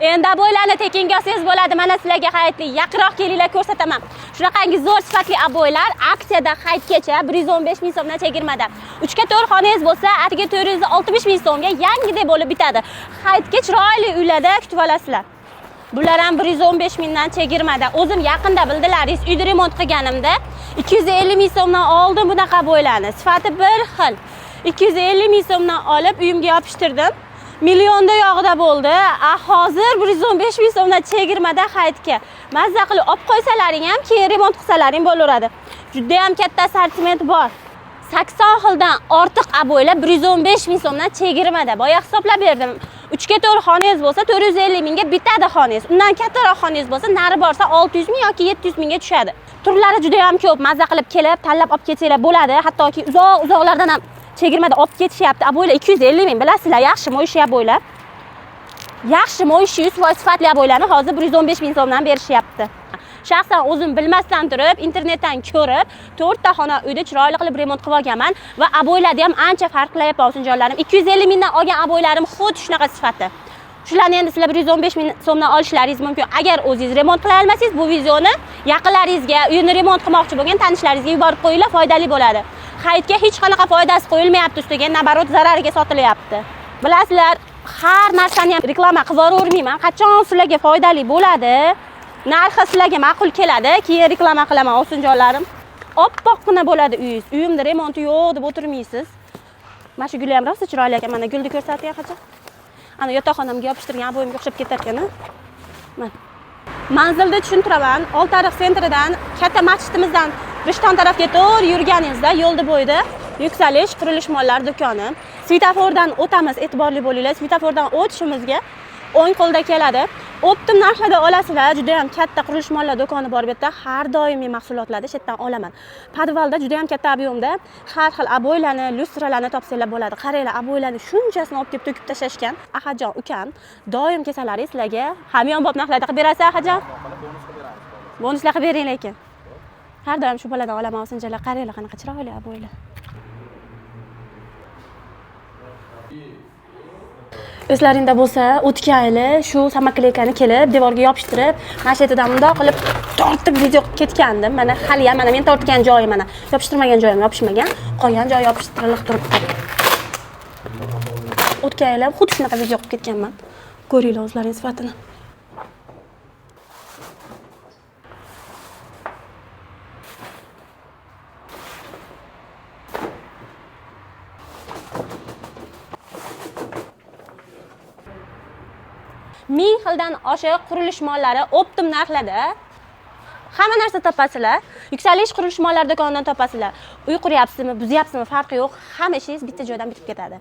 Endi aboylarni tekinga olsangiz bo'ladi. Mana sizlarga hayitli yaqinroq kelinglar ko'rsataman. Shunaqangi zo'r sifatli aboylar aksiyada hayitgacha 115 ming so'mdan chegirmada. 3 ga 4 xonangiz bo'lsa, atiga 460 ming so'mga yangidek bo'lib bitadi. Hayitga chiroyli uylarda kutib olasizlar. Bular ham 115 mingdan chegirmada. O'zim yaqinda bildilaringiz, uyda remont qilganimda 250 ming so'mdan oldim bunaqa aboylarni. Sifati bir xil. 250 ming so'mdan olib uyimga yopishtirdim. Millionda yog'ida bo'ldi. Hozir 115 ming so'mdan chegirmada hayitga. Mazza qilib olib qo'ysalaring ham, keyin remont qilsalaring bo'laveradi. Juda ham katta assortiment bor. 80 xildan ortiq aboylar 115 ming so'mdan chegirmada. Boya hisoblab berdim. 3 ga 4 xonangiz bo'lsa 450 mingga bitadi xonangiz. Undan kattaroq xonangiz bo'lsa, nari borsa 600 ming yoki 700 mingga tushadi. Turlari juda ham ko'p. Mazza qilib kelib, tanlab olib ketsanglar bo'ladi. Hattoki uzoq-uzoqlardan ham chegirmada olib ketishyapti. Aboylar 250 ming, bilasizlar, yaxshi mo'yishi aboylar. Yaxshi mo'yishi 100% sifatli aboylarni hozir 115 ming so'mdan berishyapti. Shaxsan o'zim bilmasdan turib, internetdan ko'rib, 4 ta xona uyda chiroyli qilib remont qilib olganman va aboylarda ham ancha farq qilyapti osinjonlarim. 250 mingdan olgan aboylarim xuddi shunaqa sifati. Shularni endi sizlar 115 ming so'mdan olishlaringiz mumkin. Agar o'zingiz remont qila olmasangiz, bu videoni yaqinlaringizga, uyini remont qilmoqchi bo'lgan tanishlaringizga yuborib qo'yinglar, foydali bo'ladi. Hayitga hech qanaqa foydasi qo'yilmayapti ustiga, nabarot zarariga sotilyapti. Bilasizlar, har narsani ham reklama qilavermayman. Qachon sizlarga foydali bo'ladi, narxi sizlarga ma'qul keladi, keyin reklama qilaman osinjonlarim. Oppoqqina bo'ladi uyingiz. Uyimda remonti yo'q deb o'tirmaysiz. Mana shu guli ham rosa chiroyli ekan. Mana gulni ko'rsatgan qachon. Ana yotoqxonamga yopishtirgan aboyimga o'xshab ketar ekan. Mana. Manzilni tushuntiraman. Oltiariq sentridan, katta masjidimizdan Rishton tarafga to'g'ri yurganingizda yo'lda bo'yida Yuksalish qurilish mollari do'koni. Svetofordan o'tamiz, e'tiborli bo'linglar. Svetofordan o'tishimizga o'ng qo'lda keladi. Optim narxlarda olasizlar. Juda ham katta qurilish mollar do'koni bor bu yerda. Har doimiy mahsulotlarni chetdan olaman. Podvalda juda ham katta ob'yomda har xil aboylarni, lyustralarni topsanglar bo'ladi. Qaranglar, aboylarni shunchasini olib kelib to'kib tashlashgan. Ahajon ukam, doim kelsalaringiz sizlarga hamyonbop narxlarda qilib berasiz, Ahajon. Bonuslar qilib bering lekin. Har doim shu boladan olaman osinjalar. Qaranglar, qanaqa chiroyli aboylar. O'zlaringda bo'lsa, o'tgan yili shu samakleykani kelib, devorga yopishtirib, mashinadan bundoq qilib tortib video qilib ketgandim. Mana hali ham, mana men tortgan joyi mana, yopishtirmagan joyim yopishmagan, qolgan joyi yopishtirilib turibdi. O'tgan yili xuddi shunaqa video qilib ketganman. Ko'ringlar o'zlaringiz sifatini. Ming xildan oshiq qurilish mollari optim narxlarda. Hamma narsa topasizlar. Yuksalish qurilish mollari do'konidan topasizlar. Uy quryapsizmi, buzyapsizmi, farqi yo'q. Hamma ishingiz bitta joydan bitib ketadi.